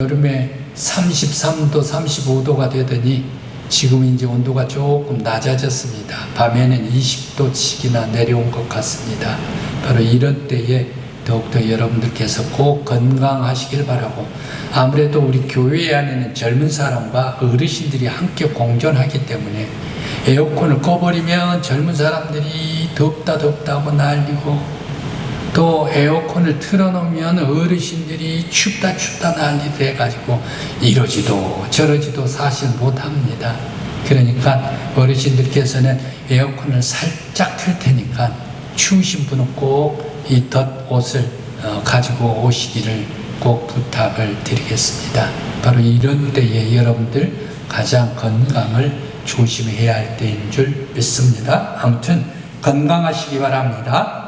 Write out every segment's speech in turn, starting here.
여름에 33도, 35도가 되더니 지금은 이제 온도가 조금 낮아졌습니다. 밤에는 20도씩이나 내려온 것 같습니다. 바로 이런 때에 더욱더 여러분들께서 꼭 건강하시길 바라고, 아무래도 우리 교회 안에는 젊은 사람과 어르신들이 함께 공존하기 때문에 에어컨을 꺼버리면 젊은 사람들이 덥다고 난리고, 또 에어컨을 틀어놓으면 어르신들이 춥다 난리를 해가지고 이러지도 저러지도 사실 못합니다. 그러니까 어르신들께서는 에어컨을 살짝 틀 테니까 추우신 분은 꼭 이 덧옷을 가지고 오시기를 꼭 부탁을 드리겠습니다. 바로 이런 때에 여러분들 가장 건강을 조심해야 할 때인 줄 믿습니다. 아무튼 건강하시기 바랍니다.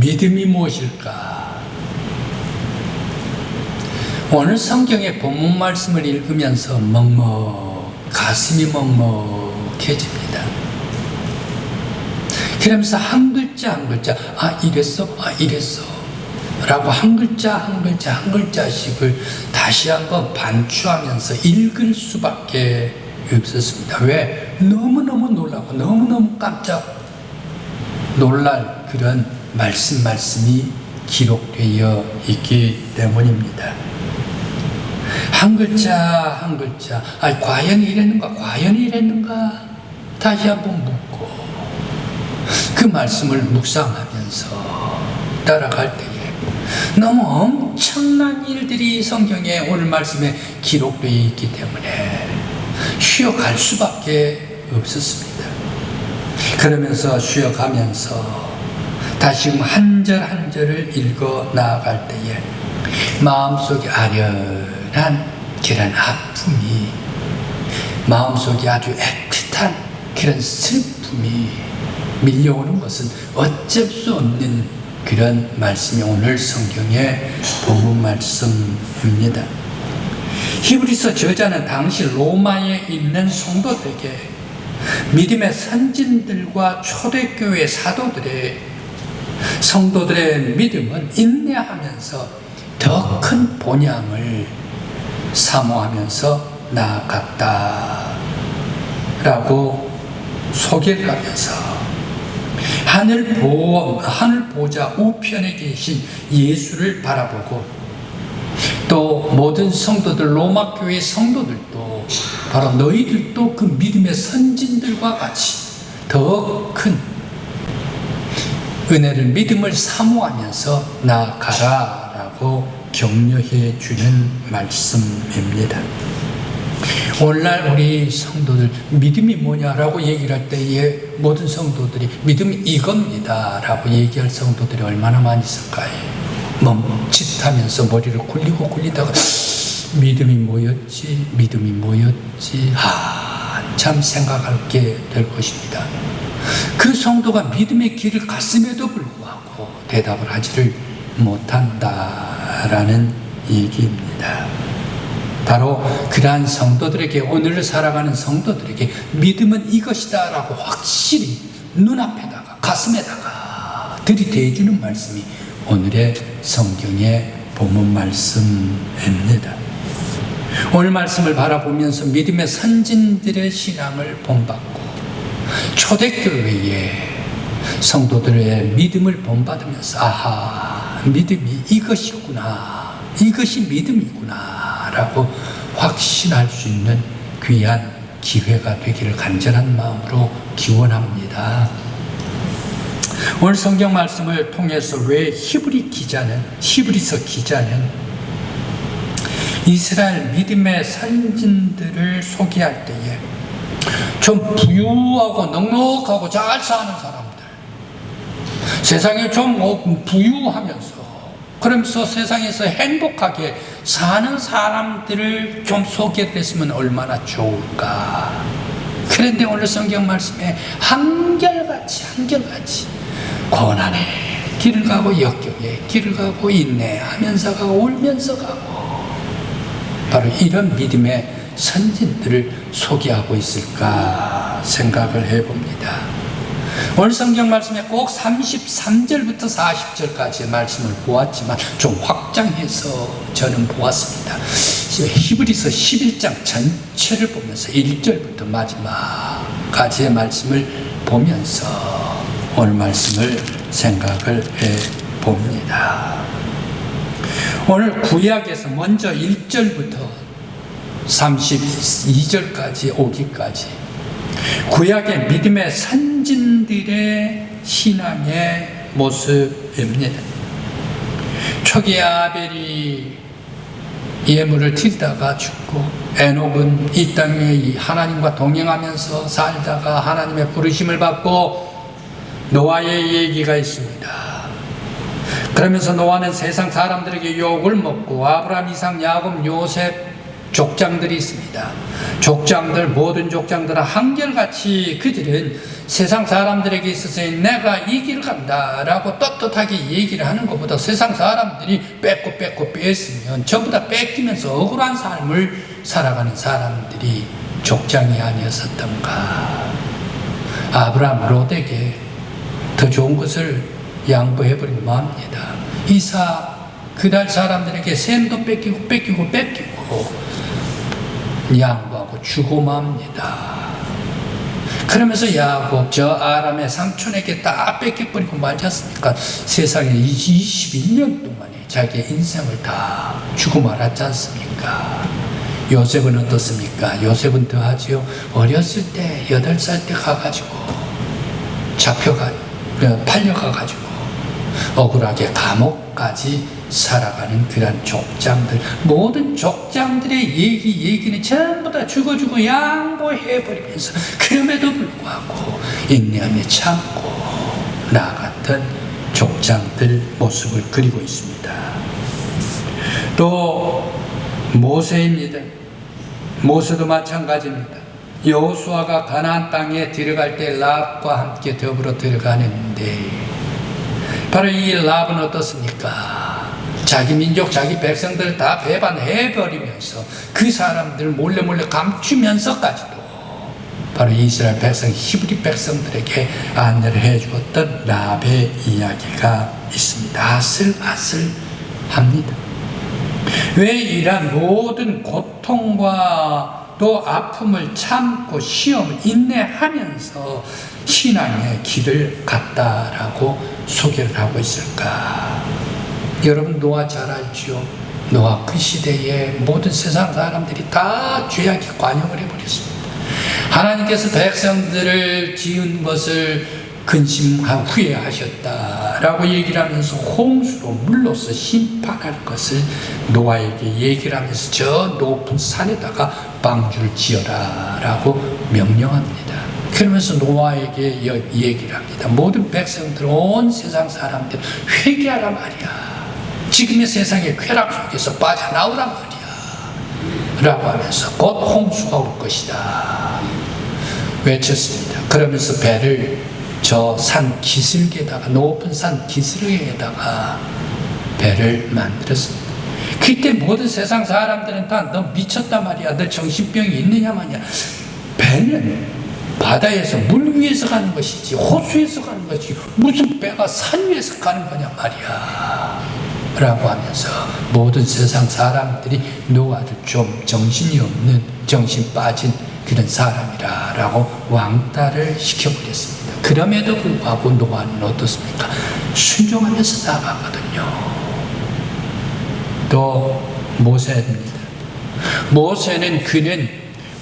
믿음이 무엇일까? 오늘 성경의 본문 말씀을 읽으면서 가슴이 먹먹해집니다. 그러면서 한 글자 이랬어 라고 한 글자씩을 다시 한번 반추하면서 읽을 수밖에 없었습니다. 왜? 너무너무 놀라고 너무너무 깜짝 놀랄 그런 말씀이 기록되어 있기 때문입니다. 한 글자 과연 이랬는가 다시 한번 묻고 그 말씀을 묵상하면서 따라갈 때에 너무 엄청난 일들이 성경에 오늘 말씀에 기록되어 있기 때문에 쉬어갈 수밖에 없었습니다. 그러면서 쉬어가면서 다시금 한 절 한 절을 읽어 나아갈 때에 마음속에 아련한 그런 아픔이, 마음속에 아주 애틋한 그런 슬픔이 밀려오는 것은 어쩔 수 없는 그런 말씀이 오늘 성경의 본문 말씀입니다. 히브리서 저자는 당시 로마에 있는 성도들에게 믿음의 선진들과 초대교회 사도들의 성도들의 믿음은 인내하면서 더 큰 본향을 사모하면서 나아갔다라고 소개를 하면서 하늘 보좌 우편에 계신 예수를 바라보고, 또 모든 성도들, 로마 교회 성도들도 바로 너희들도 그 믿음의 선진들과 같이 더 큰 은혜를, 믿음을 사모하면서 나아가라라고 격려해 주는 말씀입니다. 오늘날 우리 성도들 믿음이 뭐냐라고 얘기를 할 때에 모든 성도들이 믿음이 이겁니다 라고 얘기할 성도들이 얼마나 많이 있을까요? 멈칫하면서 머리를 굴리다가 믿음이 뭐였지 한참 생각하게 될 것입니다. 그 성도가 믿음의 길을 갔음에도 불구하고 대답을 하지를 못한다라는 얘기입니다. 바로 그러한 성도들에게, 오늘을 살아가는 성도들에게 믿음은 이것이다 라고 확실히 눈앞에다가 가슴에다가 들이대주는 말씀이 오늘의 성경의 본문 말씀입니다. 오늘 말씀을 바라보면서 믿음의 선진들의 신앙을 본받고 초대교회의 성도들의 믿음을 본받으면서 믿음이 이것이구나, 이것이 믿음이구나 라고 확신할 수 있는 귀한 기회가 되기를 간절한 마음으로 기원합니다. 오늘 성경 말씀을 통해서 왜 히브리서 기자는 이스라엘 믿음의 선진들을 소개할 때에 좀 부유하고 넉넉하고 잘 사는 사람들, 세상에 좀 부유하면서 그러면서 세상에서 행복하게 사는 사람들을 좀 소개를 했으면 얼마나 좋을까. 그런데 오늘 성경 말씀에 한결같이 고난의 길을 가고 역경의 길을 가고 인내하면서 가고 울면서 가고 바로 이런 믿음의 선진들을 소개하고 있을까 생각을 해봅니다. 오늘 성경 말씀에 꼭 33절부터 40절까지의 말씀을 보았지만 좀 확장해서 저는 보았습니다. 히브리서 11장 전체를 보면서 1절부터 마지막까지의 말씀을 보면서 오늘 말씀을 생각을 해봅니다. 오늘 구약에서 먼저 1절부터 32절까지 오기까지 구약의 믿음의 선진들의 신앙의 모습입니다. 초기에 아벨이 예물을 드리다가 죽고 에녹은 이 땅에 하나님과 동행하면서 살다가 하나님의 부르심을 받고 노아의 얘기가 있습니다. 그러면서 노아는 세상 사람들에게 욕을 먹고 아브라함, 이삭, 야곱, 요셉 족장들이 있습니다. 족장들, 모든 족장들은 한결같이 그들은 세상 사람들에게 있어서 내가 이 길을 간다라고 떳떳하게 얘기를 하는 것보다 세상 사람들이 뺏고 뺐으면 전부 다 뺏기면서 억울한 삶을 살아가는 사람들이 족장이 아니었었던가. 아브라함 롯에게 더 좋은 것을 양보해버린 마음입니다. 이삭 그날 사람들에게 샘도 뺏기고 양보하고 주고 맙니다. 그러면서 야곱 저 아람의 삼촌에게 다 뺏겨버리고 말지 않습니까? 세상에 21년 동안에 자기의 인생을 다 주고 말았지 않습니까? 요셉은 어떻습니까? 요셉은 더하지요. 어렸을 때 8살 때 가가지고 팔려가가지고 억울하게 감옥까지 살아가는 그런 족장들, 모든 족장들의 얘기는 전부 다 죽어주고 양보해버리면서 그럼에도 불구하고 인내하며 참고 나아갔던 족장들 모습을 그리고 있습니다. 또 모세입니다. 모세도 마찬가지입니다. 여호수아가 가나안 땅에 들어갈 때 랍과 함께 더불어 들어가는데 바로 이 랍은 어떻습니까? 자기 민족, 자기 백성들을 다 배반해버리면서 그 사람들을 몰래 감추면서까지도 바로 이스라엘 백성, 히브리 백성들에게 안내를 해주었던 랍의 이야기가 있습니다. 아슬아슬합니다. 왜 이러한 모든 고통과 또 아픔을 참고 시험을 인내하면서 신앙의 길을 갔다라고 소개를 하고 있을까? 여러분 노아 잘 알죠? 노아 그 시대에 모든 세상 사람들이 다 죄악에 관용을 해버렸습니다. 하나님께서 백성들을 지은 것을 근심한 후회하셨다라고 얘기를 하면서 홍수로 물로서 심판할 것을 노아에게 얘기를 하면서 저 높은 산에다가 방주를 지어라 라고 명령합니다. 그러면서 노아에게 얘기를 합니다. 모든 백성들, 온 세상 사람들 회개하라 말이야. 지금의 세상의 쾌락 속에서 빠져나오란 말이야 라고 하면서 곧 홍수가 올 것이다 외쳤습니다. 그러면서 배를 저 산 기슭에다가, 높은 산 기슭에다가 배를 만들었습니다. 그때 모든 세상 사람들은 다 너 미쳤단 말이야, 너 정신병이 있느냐 마냐. 배는 바다에서 물 위에서 가는 것이지 호수에서 가는 것이지 무슨 배가 산 위에서 가는 거냐 말이야 라고 하면서 모든 세상 사람들이 노아를 좀 정신이 없는, 정신 빠진 그런 사람이라 라고 왕따를 시켜버렸습니다. 그럼에도 불구하고 노아는 어떻습니까? 순종하면서 나가거든요. 또 모세입니다. 모세는 그는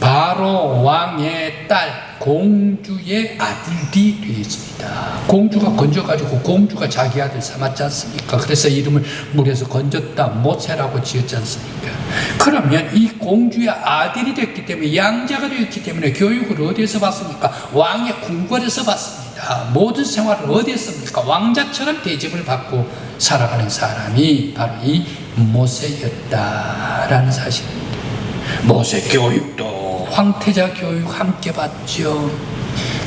바로 왕의 딸 공주의 아들이 되었습니다. 공주가 건져가지고 공주가 자기 아들 삼았지 않습니까? 그래서 이름을 물에서 건졌다 모세라고 지었지 않습니까? 그러면 이 공주의 아들이 됐기 때문에, 양자가 되었기 때문에 교육을 어디에서 받습니까? 왕의 궁궐에서 받습니다. 모든 생활을 어디에서 합니까? 왕자처럼 대접을 받고 살아가는 사람이 바로 이 모세였다라는 사실입니다. 모세 교육도 황태자 교육 함께 받죠.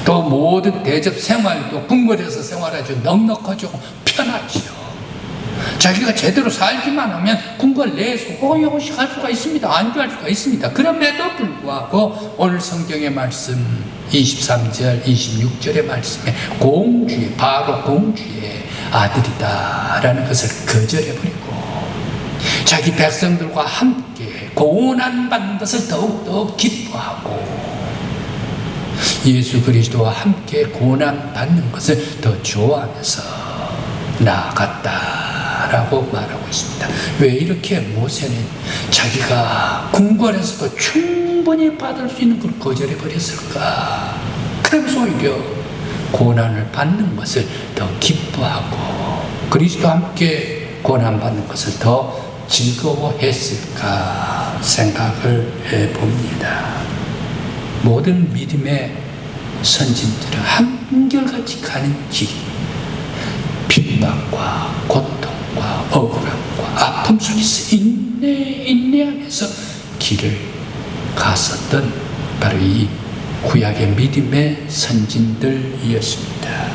또 모든 대접 생활도 궁궐에서 생활하죠. 넉넉하죠. 편하죠. 자기가 제대로 살기만 하면 궁궐 내에서 호의호식 할 수가 있습니다. 안주할 수가 있습니다. 그럼에도 불구하고 오늘 성경의 말씀 23절, 26절의 말씀에 공주의, 바로 공주의 아들이다라는 것을 거절해버리고 자기 백성들과 함께 고난받는 것을 더욱더 기뻐하고 예수 그리스도와 함께 고난받는 것을 더 좋아하면서 나아갔다라고 말하고 있습니다. 왜 이렇게 모세는 자기가 궁궐에서도 충분히 받을 수 있는 걸 거절해버렸을까? 그러면서 오히려 고난을 받는 것을 더 기뻐하고 그리스도와 함께 고난받는 것을 더 즐거워했을까 생각을 해봅니다. 모든 믿음의 선진들은 한결같이 가는 길이 핍박과 고통과 억울함과 아픔 속에서 인내하면서 길을 갔었던 바로 이 구약의 믿음의 선진들이었습니다.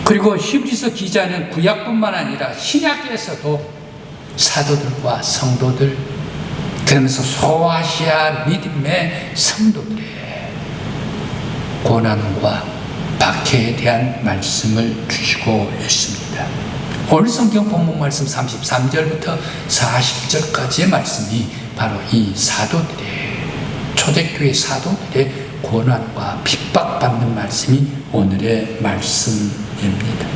그리고 히브리서 기자는 구약뿐만 아니라 신약에서도 사도들과 성도들 그러면서 소아시아 믿음의 성도들의 고난과 박해에 대한 말씀을 주시고 있습니다. 오늘 성경 본문 말씀 33절부터 40절까지의 말씀이 바로 이 사도들의 초대교회 사도들의 고난과 핍박받는 말씀이 오늘의 말씀입니다.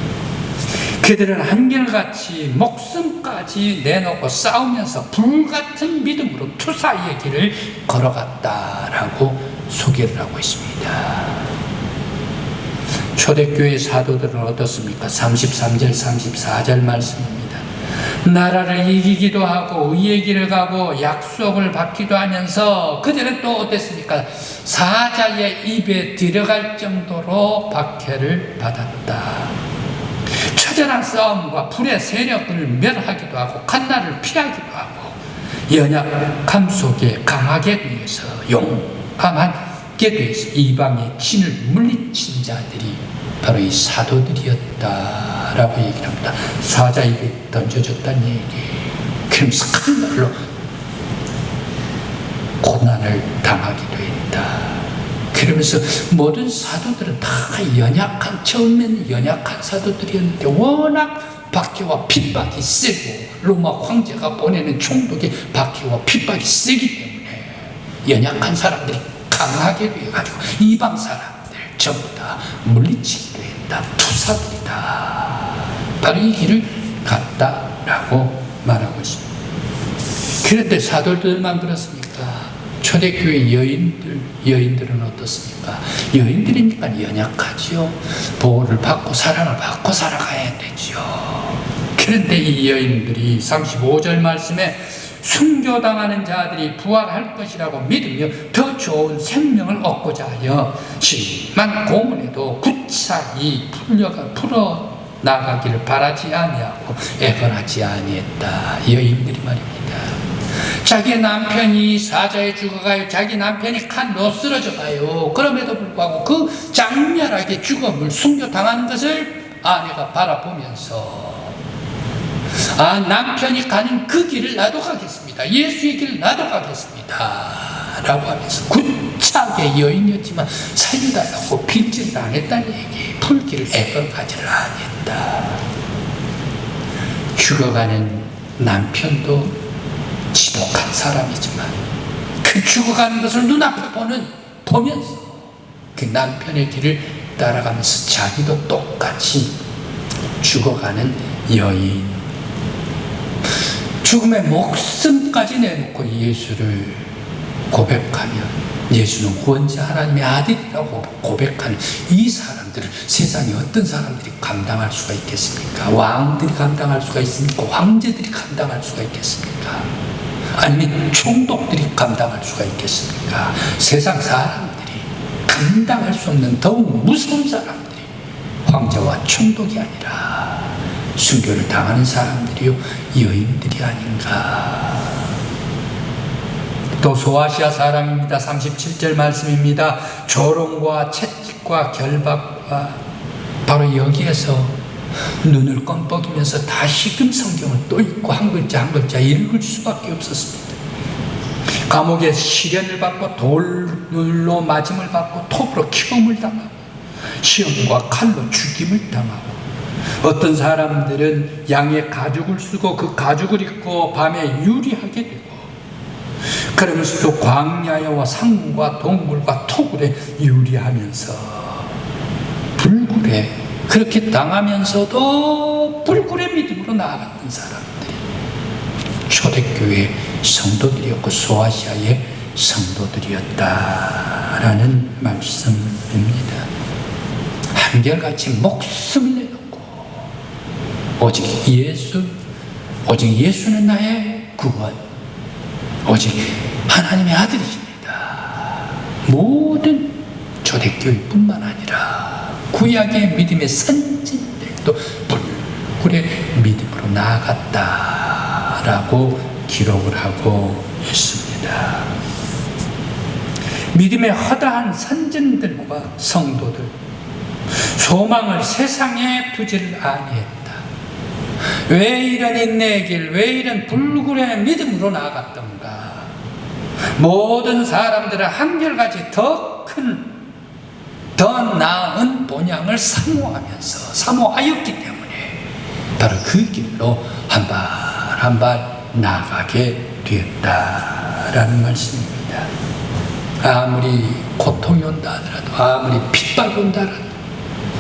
그들은 한결같이 목숨까지 내놓고 싸우면서 불같은 믿음으로 투사의 길을 걸어갔다라고 소개를 하고 있습니다. 초대교회 사도들은 어떻습니까? 33절 34절 말씀입니다. 나라를 이기기도 하고 의의 길을 가고 약속을 받기도 하면서 그들은 또 어땠습니까? 사자의 입에 들어갈 정도로 박해를 받았다. 처절한 싸움과 불의 세력을 멸하기도 하고 갓날을 피하기도 하고 연약함 속에 강하게 위해서 용감하게 돼서 이방의 진을 물리친 자들이 바로 이 사도들이었다라고 얘기를 합니다. 사자 입에 던져졌다는 얘기. 그러면서 큰 날로 고난을 당하기도 했다. 그러면서 모든 사도들은 다 처음에는 연약한 사도들이었는데 워낙 박해와 핍박이 세고 로마 황제가 보내는 총독의 박해와 핍박이 세기 때문에 연약한 사람들이 강하게 되어가지고 이방 사람들 전부 다 물리치기도 했다. 투사들이다. 바로 이 길을 갔다라고 말하고 있습니다. 그런데 사도들만 그렇습니까? 초대교회 여인들은 어떻습니까? 여인들이니까 연약하지요. 보호를 받고 사랑을 받고 살아가야 되지요. 그런데 이 여인들이 35절 말씀에 순교당하는 자들이 부활할 것이라고 믿으며 더 좋은 생명을 얻고자 하여 심한 고문에도 굳차이 풀어나가기를 바라지 아니하고 애걸하지 아니했다. 여인들이 말입니다. 자기 남편이 사자에 죽어가요. 자기 남편이 칼로 쓰러져가요. 그럼에도 불구하고 그 장렬하게 죽음을 순교당하는 것을 아내가 바라보면서 남편이 가는 그 길을 나도 가겠습니다. 예수의 길을 나도 가겠습니다. 라고 하면서 굳차게 여인이었지만 살려달라고 빌지를 안 했다는 얘기. 풀기를 애걸가지를 아니했다. 죽어가는 남편도 지독한 사람이지만 그 죽어가는 것을 눈앞에 보면서 그 남편의 길을 따라가면서 자기도 똑같이 죽어가는 여인, 죽음의 목숨까지 내놓고 예수를 고백하며 예수는 구원자 하나님의 아들이라고 고백하는 이 사람들을 세상에 어떤 사람들이 감당할 수가 있겠습니까? 왕들이 감당할 수가 있습니까? 황제들이 감당할 수가 있겠습니까? 아니면 총독들이 감당할 수가 있겠습니까? 세상 사람들이 감당할 수 없는 더욱 무서운 사람들이 황제와 총독이 아니라 순교를 당하는 사람들이요, 여인들이 아닌가. 또 소아시아 사람입니다. 37절 말씀입니다. 조롱과 채찍과 결박과 바로 여기에서 눈을 껌뻑이면서 다시금 성경을 또 읽고 한 글자 한 글자 읽을 수밖에 없었습니다. 감옥에 시련을 받고 돌로 맞음을 받고 톱으로 키움을 당하고 시험과 칼로 죽임을 당하고, 어떤 사람들은 양의 가죽을 쓰고 그 가죽을 입고 밤에 유리하게 되고, 그러면서도 광야와 상과 동굴과 토굴에 유리하면서 불굴에 그렇게 당하면서도 불굴의 믿음으로 나아갔던 사람들이 초대교회 성도들이었고 소아시아의 성도들이었다라는 말씀입니다. 한결같이 목숨을 내놓고 오직 예수는 나의 구원, 오직 하나님의 아들이십니다. 모든 초대교회뿐만 아니라 구약의 믿음의 선진들도 불굴의 믿음으로 나아갔다라고 기록을 하고 있습니다. 믿음의 허다한 선진들과 성도들, 소망을 세상에 두지를 아니했다. 왜 이런 인내의 길, 왜 이런 불굴의 믿음으로 나아갔던가? 모든 사람들은 한결같이 더 나은 본향을 사모하였기 때문에 바로 그 길로 한 발 한 발 나아가게 되었다라는 말씀입니다. 아무리 고통이 온다 하더라도, 아무리 핍박이 온다 하더라도,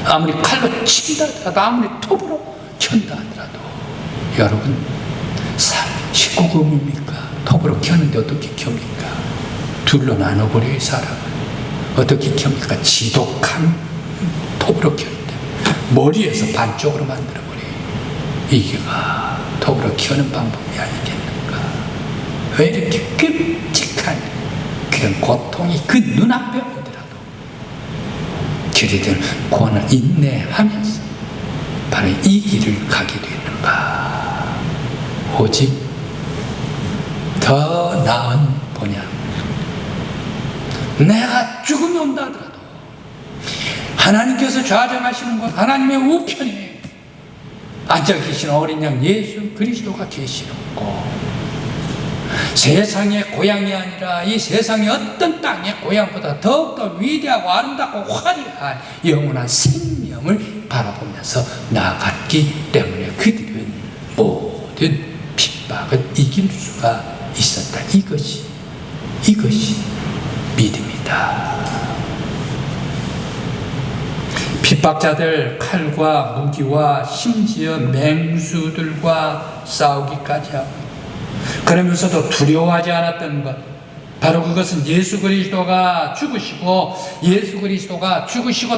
아무리 칼로 친다 하더라도, 아무리 톱으로 켠다 하더라도, 여러분, 식구가 뭡니까? 톱으로 켜는데 어떻게 켭니까? 둘로 나눠버려요. 사람을 어떻게 켭니까? 지독한 톱으로 켜는데 머리에서 반쪽으로 만들어버려요. 이게가 톱으로 켜는 방법이 아니겠는가? 왜 이렇게 끔찍한 그런 고통이 그 눈앞에 오더라도 저희들 고난을 인내하면서 바로 이 길을 가게 되는가? 오직 더 나은 본향, 내가 죽음이 온다 하더라도 하나님께서 좌정하시는 곳, 하나님의 우편에 앉아 계신 어린 양 예수 그리스도가 계시는 곳, 세상의 고향이 아니라 이 세상의 어떤 땅의 고향보다 더욱더 위대하고 아름답고 화려한 영원한 생명을 바라보면서 나아갔기 때문에 그들은 모든 핍박을 이길 수가 있었다. 이것이 믿음이다. 핍박자들 칼과 무기와 심지어 맹수들과 싸우기까지 하고, 그러면서도 두려워하지 않았던 것, 바로 그것은 예수 그리스도가 죽으시고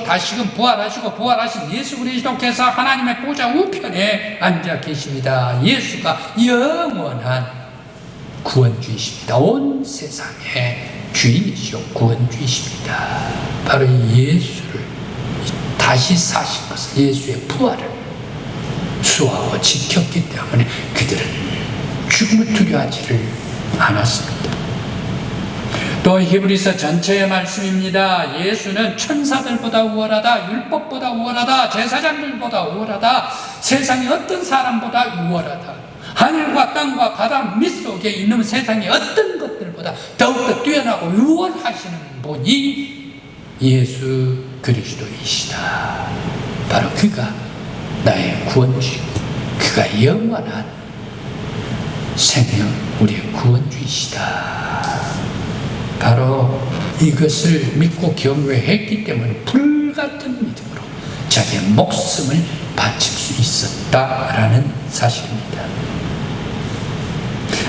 다시금 부활하신 예수 그리스도께서 하나님의 보좌 우편에 앉아 계십니다. 예수가 영원한 구원주이십니다. 온 세상의 주인이시오 구원주이십니다. 바로 이 예수를 다시 사신 것은 예수의 부활을 수호하고 지켰기 때문에 그들은 죽음을 두려워하지를 않았습니다. 또 히브리서 전체의 말씀입니다. 예수는 천사들보다 우월하다, 율법보다 우월하다, 제사장들보다 우월하다, 세상의 어떤 사람보다 우월하다, 하늘과 땅과 바다 밑속에 있는 세상의 어떤 것들보다 더욱더 뛰어나고 우월하시는 분이 예수 그리스도이시다. 바로 그가 나의 구원주이고 그가 영원한 생명, 우리의 구원주이시다. 바로 이것을 믿고 경외했기 때문에 불같은 믿음으로 자기의 목숨을 바칠 수 있었다라는 사실입니다.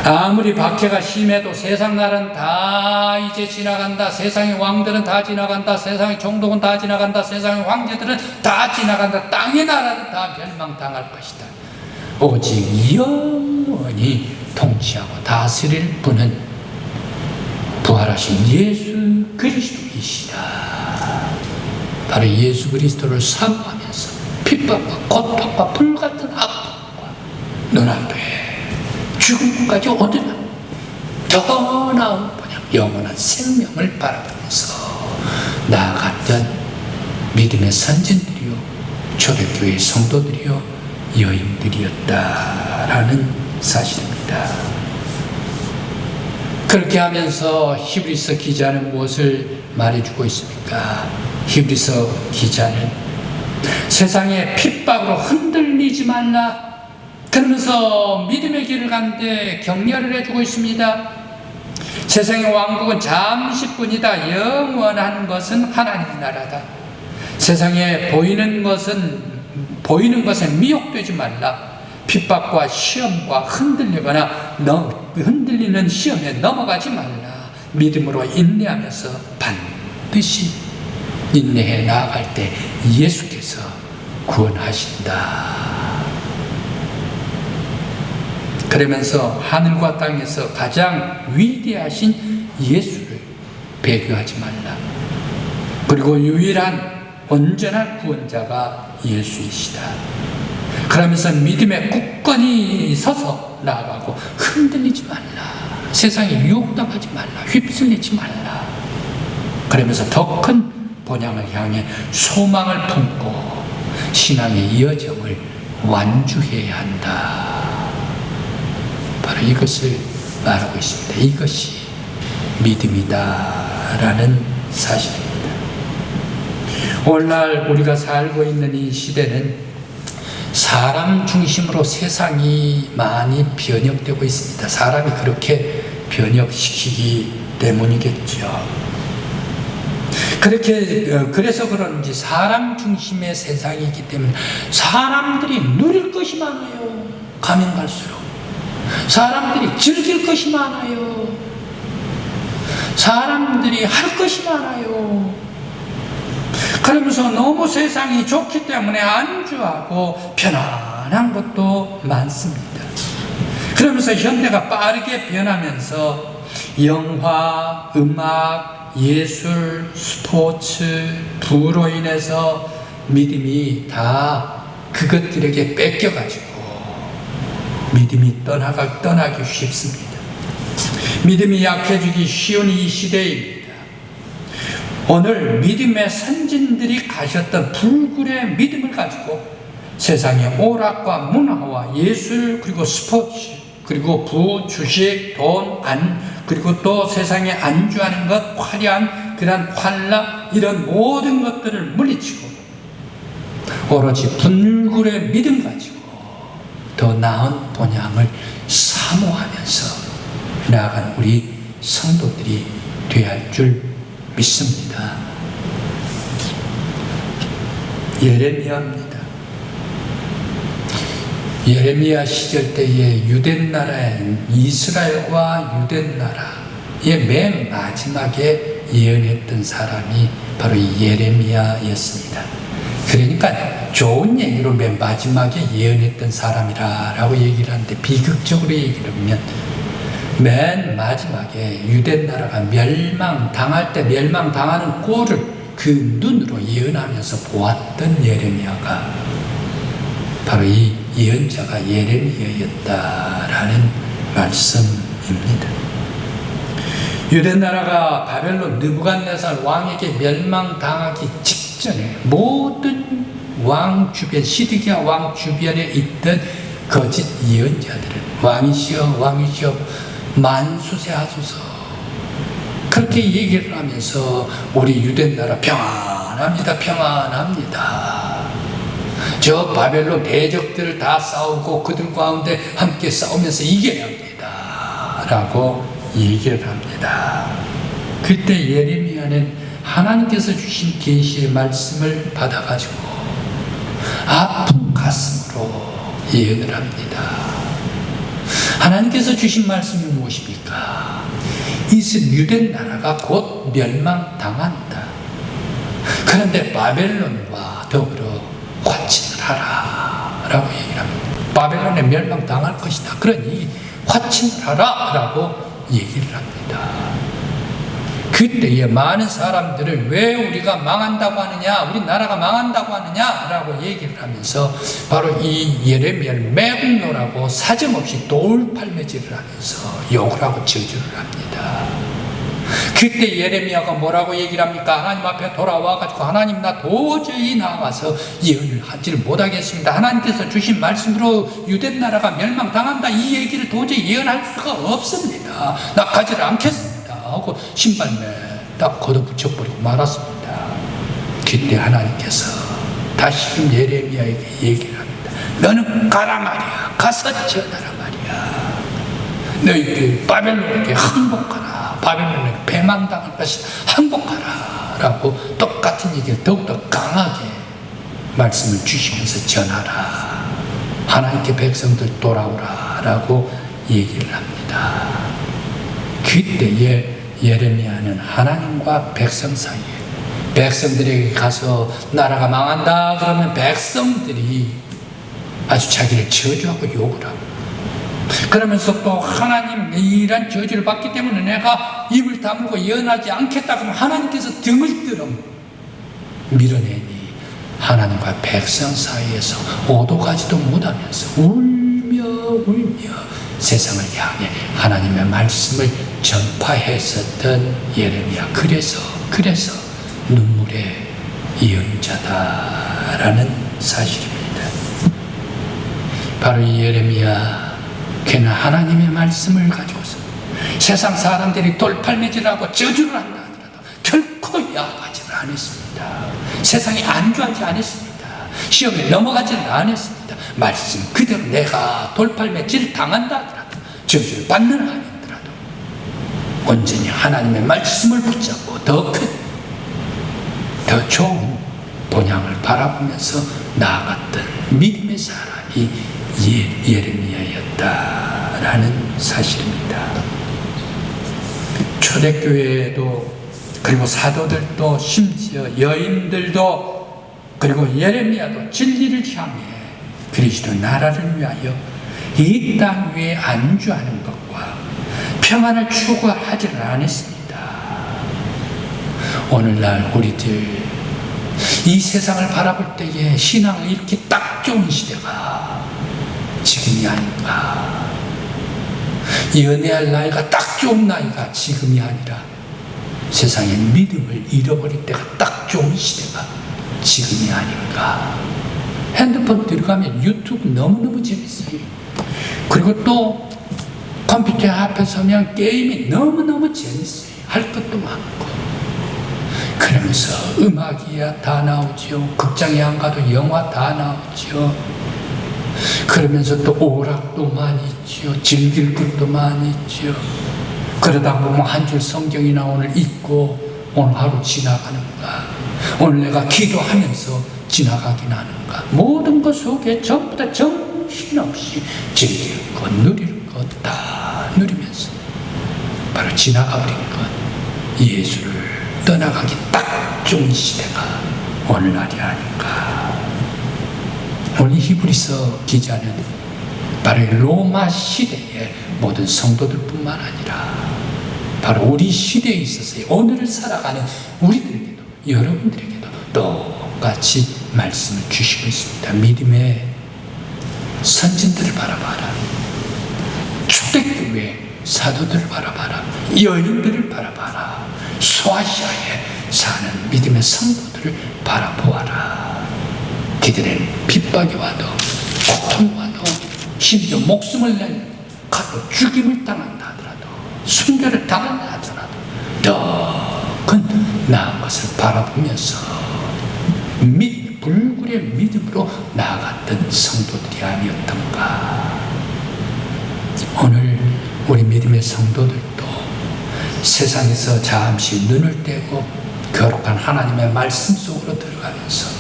아무리 박해가 심해도 세상 나라는 다 이제 지나간다, 세상의 왕들은 다 지나간다, 세상의 종독은 다 지나간다, 세상의 황제들은 다 지나간다, 땅의 나라는 다 멸망당할 것이다. 오직 영원히 통치하고 다스릴 분은 부활하신 예수 그리스도이시다. 바로 예수 그리스도를 사모하면서 핍박과 고통과 불같은 아픔과 눈앞에 죽음까지 오더라 더 나은 번영, 영원한 생명을 바라보면서 나아갔던 믿음의 선진들이요 초대교회 성도들이요 여인들이었다라는 사실입니다. 그렇게 하면서 히브리서 기자는 무엇을 말해주고 있습니까? 히브리서 기자는 세상의 핍박으로 흔들리지 말라 그러면서 믿음의 길을 가는데 격려를 해주고 있습니다. 세상의 왕국은 잠시뿐이다. 영원한 것은 하나님의 나라다. 세상에 보이는 것에 미혹되지 말라. 핍박과 시험과 흔들리는 시험에 넘어가지 말라. 믿음으로 인내하면서 반드시 인내해 나아갈 때 예수께서 구원하신다. 그러면서 하늘과 땅에서 가장 위대하신 예수를 배교하지 말라. 그리고 유일한 온전한 구원자가 예수이시다. 그러면서 믿음에 굳건히 서서 나아가고 흔들리지 말라. 세상에 유혹당하지 말라. 휩쓸리지 말라. 그러면서 더 큰 본향을 향해 소망을 품고 신앙의 여정을 완주해야 한다. 바로 이것을 말하고 있습니다. 이것이 믿음이다라는 사실입니다. 오늘날 우리가 살고 있는 이 시대는 사람 중심으로 세상이 많이 변혁되고 있습니다. 사람이 그렇게 변혁시키기 때문이겠죠. 그래서 그런지 사람 중심의 세상이기 때문에 사람들이 누릴 것이 많아요. 가면 갈수록 사람들이 즐길 것이 많아요. 사람들이 할 것이 많아요. 그러면서 너무 세상이 좋기 때문에 안주하고 편안한 것도 많습니다. 그러면서 현대가 빠르게 변하면서 영화, 음악, 예술, 스포츠, 부로 인해서 믿음이 다 그것들에게 뺏겨가지고 믿음이 떠나기 쉽습니다. 믿음이 약해지기 쉬운 이 시대입니다. 오늘 믿음의 선진들이 가졌던 불굴의 믿음을 가지고 세상의 오락과 문화와 예술 그리고 스포츠 그리고 부, 주식, 돈, 그리고 또 세상에 안주하는 것, 화려한 그런 환락 이런 모든 것들을 물리치고 오로지 불굴의 믿음 가지고 더 나은 본향을 사모하면서 나아가는 우리 성도들이 되어야 할 줄 믿습니다. 예레미야입니다. 예레미야 시절 때에 유대나라의 이스라엘과 유대나라의 맨 마지막에 예언했던 사람이 바로 이 예레미야였습니다. 그러니까 좋은 얘기로 맨 마지막에 예언했던 사람이라고 얘기를 하는데 비극적으로 얘기를 하면 맨 마지막에 유대나라가 멸망당할 때 멸망당하는 꼴을 그 눈으로 예언하면서 보았던 예레미야가 바로 이 예언자가 예레미야였다라는 말씀입니다. 유대나라가 바벨론 느부갓네살 왕에게 멸망당하기 직전에 모든 왕 주변 시드기야 왕 주변에 있던 거짓 예언자들을 왕이시여 만수세하소서 그렇게 얘기를 하면서 우리 유대나라 평안합니다. 저 바벨론 대적들을 다 싸우고 그들 가운데 함께 싸우면서 이겨야 합니다 라고 얘기를 합니다. 그때 예레미야는 하나님께서 주신 계시의 말씀을 받아가지고 아픈 가슴으로 예언을 합니다. 하나님께서 주신 말씀이 무엇입니까? 유대나라가 곧 멸망당한다. 그런데 바벨론과 더불어 화친을 하라 라고 얘기를 합니다. 바벨론에 멸망당할 것이다. 그러니 화친을 하라 라고 얘기를 합니다. 그때에 많은 사람들을 왜 우리가 망한다고 하느냐, 우리 나라가 망한다고 하느냐 라고 얘기를 하면서 바로 이 예레미야를 매국노라고 사정없이 돌팔매질을 하면서 욕을 하고 저주를 합니다. 그때 예레미야가 뭐라고 얘기를 합니까? 하나님 앞에 돌아와가지고 하나님 나 도저히 나가서 예언을 하지를 못하겠습니다. 하나님께서 주신 말씀으로 유대 나라가 멸망당한다 이 얘기를 도저히 예언할 수가 없습니다. 나 가지를 않겠습니다 하고 신발매 딱 걷어붙여버리고 말았습니다. 그때 하나님께서 다시금 예레미야에게 얘기를 합니다. 너는 가라 말이야. 가서 전하라 말이야. 너희들 바벨론에게 항복하라. 바벨론에게 패망당할 것이 항복하라 라고 똑같은 얘기를 더욱더 강하게 말씀을 주시면서 전하라. 하나님께 백성들 돌아오라 라고 얘기를 합니다. 그때 예레미야는 하나님과 백성 사이에 백성들에게 가서 나라가 망한다 그러면 백성들이 아주 자기를 저주하고 욕을 하고 그러면서 또 하나님 이런 저주를 받기 때문에 내가 입을 다물고 예언하지 않겠다 그러면 하나님께서 등을 들어 밀어내니 하나님과 백성 사이에서 오도가지도 못하면서 울며 세상을 향해 하나님의 말씀을 전파했었던 예레미야. 그래서 눈물의 예언자다라는 사실입니다. 바로 이 예레미야 그는 하나님의 말씀을 가지고서 세상 사람들이 돌팔매질하고 저주를 한다 하더라도 결코 야하지를 않았습니다. 세상에 안주하지 않았습니다. 시험에 넘어가지는 않았습니다. 말씀 그대로 내가 돌팔매질 당한다 하더라도 저주를 받는 아니더라도 온전히 하나님의 말씀을 붙잡고 더 좋은 본향을 바라보면서 나아갔던 믿음의 사람이 예레미야였다라는 사실입니다. 초대교회에도 그리고 사도들도 심지어 여인들도 그리고 예레미야도 진리를 향해 그리스도 나라를 위하여 이 땅 위에 안주하는 것과 평안을 추구하지를 않았습니다. 오늘날 우리들 이 세상을 바라볼 때에 신앙을 잃기 딱 좋은 시대가 지금이 아닌가. 연애할 나이가 딱 좋은 나이가 지금이 아니라 세상에 믿음을 잃어버릴 때가 딱 좋은 시대가 지금이 아닌가. 핸드폰 들어가면 유튜브 너무너무 재밌어요. 그리고 또 컴퓨터 앞에 서면 게임이 너무너무 재밌어요. 할 것도 많고. 그러면서 음악이야 다 나오죠. 극장에 안 가도 영화 다 나오죠. 그러면서 또 오락도 많이 있죠. 즐길 것도 많이 있죠. 그러다 보면 한 줄 성경이나 오늘 읽고 오늘 하루 지나가는가, 오늘 내가 기도하면서 지나가긴 하는가, 모든 것 속에 전부 다 정신없이 즐길 것, 누릴 것 다 누리면서 바로 지나가버린 것, 예수를 떠나가기 딱 좋은 시대가 오늘날이 아닌가. 오늘 히브리서 기자는 바로 로마 시대의 모든 성도들뿐만 아니라 바로 우리 시대에 있어서 오늘을 살아가는 우리들에게도 여러분들에게도 똑같이 말씀을 주시고 있습니다. 믿음의 선진들을 바라봐라. 초대교회 사도들을 바라봐라. 여인들을 바라봐라. 소아시아에 사는 믿음의 성도들을 바라보아라. 그들의 핍박이 와도 고통이 와도 심지어 목숨을 내가도 죽임을 당한다 하더라도 순교를 당한다 하더라도 더 큰 나은 것을 바라보면서 불굴의 믿음으로 나아갔던 성도들이 아니었던가. 오늘 우리 믿음의 성도들도 세상에서 잠시 눈을 떼고 거룩한 하나님의 말씀 속으로 들어가면서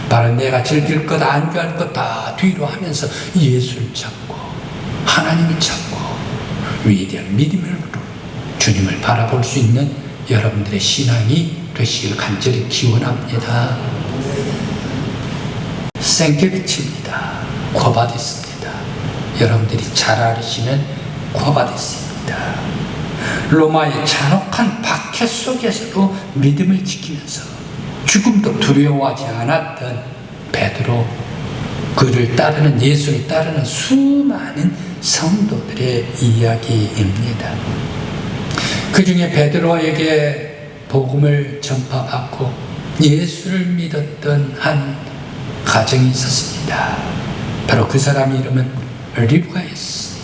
바로 내가 즐길 것, 안주할 것 다 뒤로 하면서 예수를 찾고 하나님을 찾고 위대한 믿음으로 주님을 바라볼 수 있는 여러분들의 신앙이 되시길 간절히 기원합니다. 생케비치입니다. 코바디스입니다. 여러분들이 잘 아시는 코바디스입니다. 로마의 잔혹한 박해 속에서도 믿음을 지키면서 죽음도 두려워하지 않았던 베드로, 그를 따르는 예수를 따르는 수많은 성도들의 이야기입니다. 그 중에 베드로에게 복음을 전파받고 예수를 믿었던 한 가정이 있었습니다. 바로 그 사람 이름은 리브가였습니다.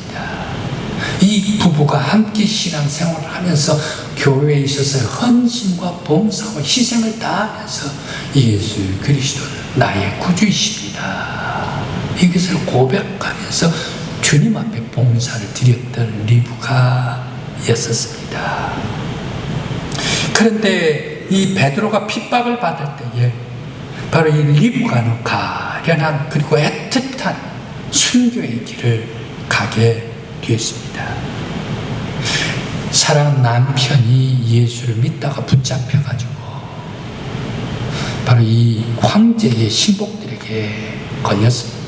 이 부부가 함께 신앙생활을 하면서 교회에 있어서 헌신과 봉사와 희생을 다하면서 예수 그리스도는 나의 구주이십니다, 이것을 고백하면서 주님 앞에 봉사를 드렸던 리브가였었습니다. 그런데 이 베드로가 핍박을 받을 때에 바로 이 리브가는 가련한 그리고 애틋한 순교의 길을 가게 되었습니다. 사랑하는 남편이 예수를 믿다가 붙잡혀가지고 바로 이 황제의 신복들에게 걸렸습니다.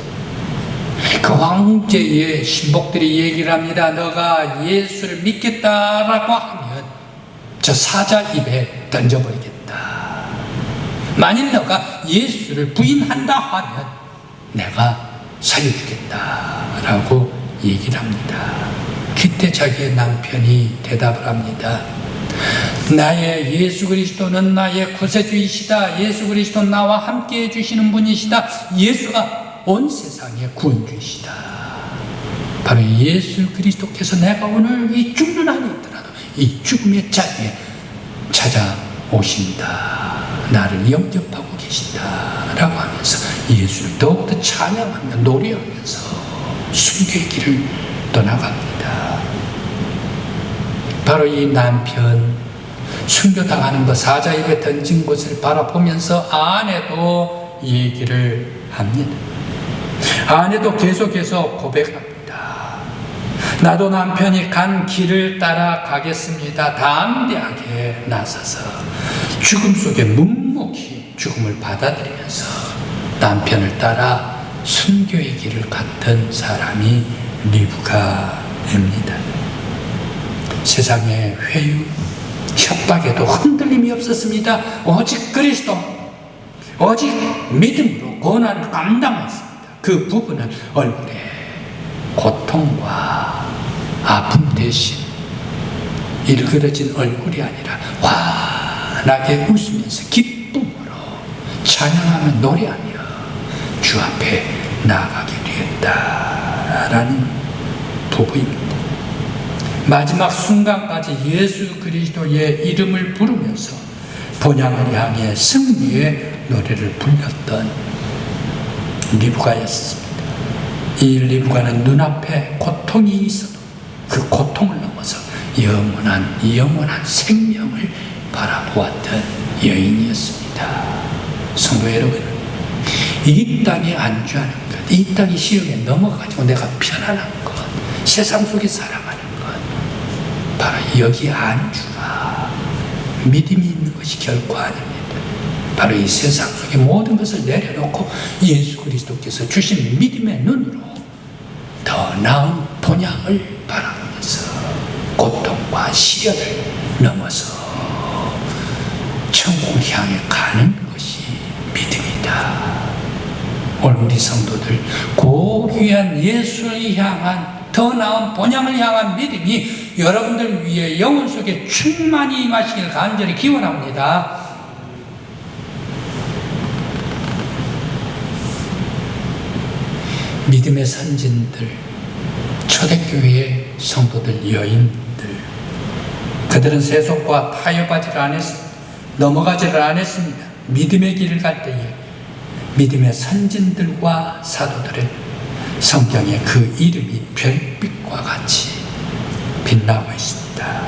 그 황제의 신복들이 얘기를 합니다. 너가 예수를 믿겠다라고 하면 저 사자 입에 던져버리겠다. 만일 너가 예수를 부인한다 하면 내가 살려주겠다라고 얘기를 합니다. 그때 자기의 남편이 대답을 합니다. 나의 예수 그리스도는 나의 구세주이시다. 예수 그리스도는 나와 함께 해주시는 분이시다. 예수가 온 세상의 구원주이시다. 바로 예수 그리스도께서 내가 오늘 이 죽는 한이 있더라도 이 죽음의 자리에 찾아오신다, 나를 영접하고 계신다 라고 하면서 예수를 더욱더 찬양하며 노래하면서 순교의 길을 떠나갑니다. 바로 이 남편 순교당하는 것, 사자 입에 던진 것을 바라보면서 아내도 얘기를 합니다. 아내도 계속해서 고백합니다. 나도 남편이 간 길을 따라 가겠습니다. 담대하게 나서서 죽음 속에 묵묵히 죽음을 받아들이면서 남편을 따라 순교의 길을 갔던 사람이 리브가입니다. 세상의 회유, 협박에도 흔들림이 없었습니다. 오직 그리스도, 오직 믿음으로 고난을 감당했습니다. 그 부부는 얼굴에 고통과 아픔 대신 일그러진 얼굴이 아니라 환하게 웃으면서 기쁨으로 찬양하며 노래하며 주 앞에 나아가게 되었다라는 부부입니다. 마지막 순간까지 예수 그리스도의 이름을 부르면서 본향을 향해 승리의 노래를 불렀던 리브가였습니다. 이 리브가는 눈앞에 고통이 있어도 그 고통을 넘어서 영원한 생명을 바라보았던 여인이었습니다. 성도 여러분, 이 땅에 안주하는 것, 이 땅의 시험에 넘어가지고 내가 편안한 것, 세상 속에 살아가는 것, 바로 여기 안주가 믿음이 있는 것이 결코 아닙니다. 바로 이 세상 속의 모든 것을 내려놓고 예수 그리스도께서 주신 믿음의 눈으로 더 나은 본향을 바라보면서 고통과 시련을 넘어서 천국을 향해 가는 것이 믿음이다. 오늘 우리 성도들 고귀한 예수를 향한 더 나은 본향을 향한 믿음이 여러분들 위해 영혼 속에 충만히 임하시길 간절히 기원합니다. 믿음의 선진들, 초대교회의 성도들, 여인들, 그들은 세속과 타협하지를 않았습니다. 넘어가지를 않았습니다. 믿음의 길을 갈 때에 믿음의 선진들과 사도들은 성경에 그 이름이 별빛과 같이 빛나고 있습니다.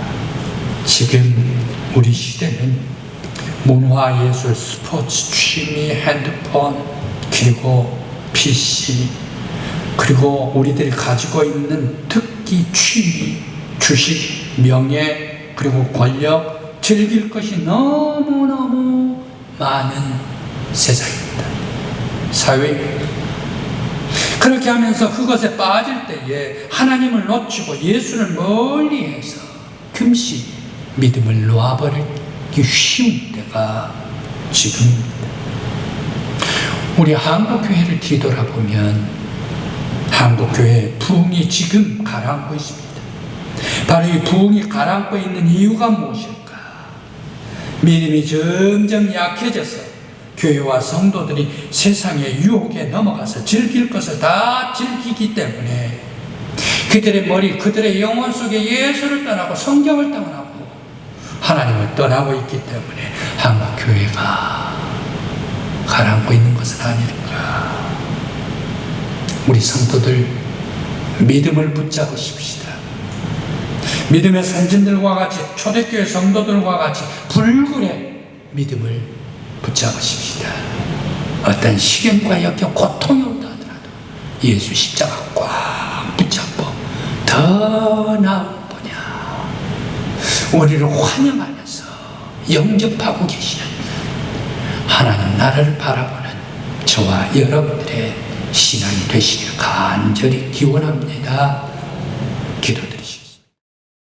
지금 우리 시대는 문화예술, 스포츠, 취미, 핸드폰, 그리고 PC, 그리고 우리들이 가지고 있는 특기, 취미, 주식, 명예, 그리고 권력, 즐길 것이 너무너무 많은 세상입니다. 사회입니다. 그렇게 하면서 그것에 빠질 때에 하나님을 놓치고 예수를 멀리해서 금시 믿음을 놓아버리기 쉬운 때가 지금입니다. 우리 한국교회를 뒤돌아보면 한국교회의 부흥이 지금 가라앉고 있습니다. 바로 이 부흥이 가라앉고 있는 이유가 무엇일까? 믿음이 점점 약해져서 교회와 성도들이 세상의 유혹에 넘어가서 즐길 것을 다 즐기기 때문에 그들의 머리, 그들의 영혼 속에 예수를 떠나고 성경을 떠나고 하나님을 떠나고 있기 때문에 한국 교회가 가라앉고 있는 것은 아닐까. 우리 성도들 믿음을 붙잡으십시다. 믿음의 선진들과 같이, 초대교회 성도들과 같이 불굴의 믿음을 붙잡으십시다. 어떤 시련과 역경, 고통이 온다 하더라도 예수 십자가 꽉 붙잡고 더 나은 분야 우리를 환영하면서 영접하고 계시는 하나님 나라를 바라보는 저와 여러분들의 신앙이 되시기를 간절히 기원합니다. 기도드립니다.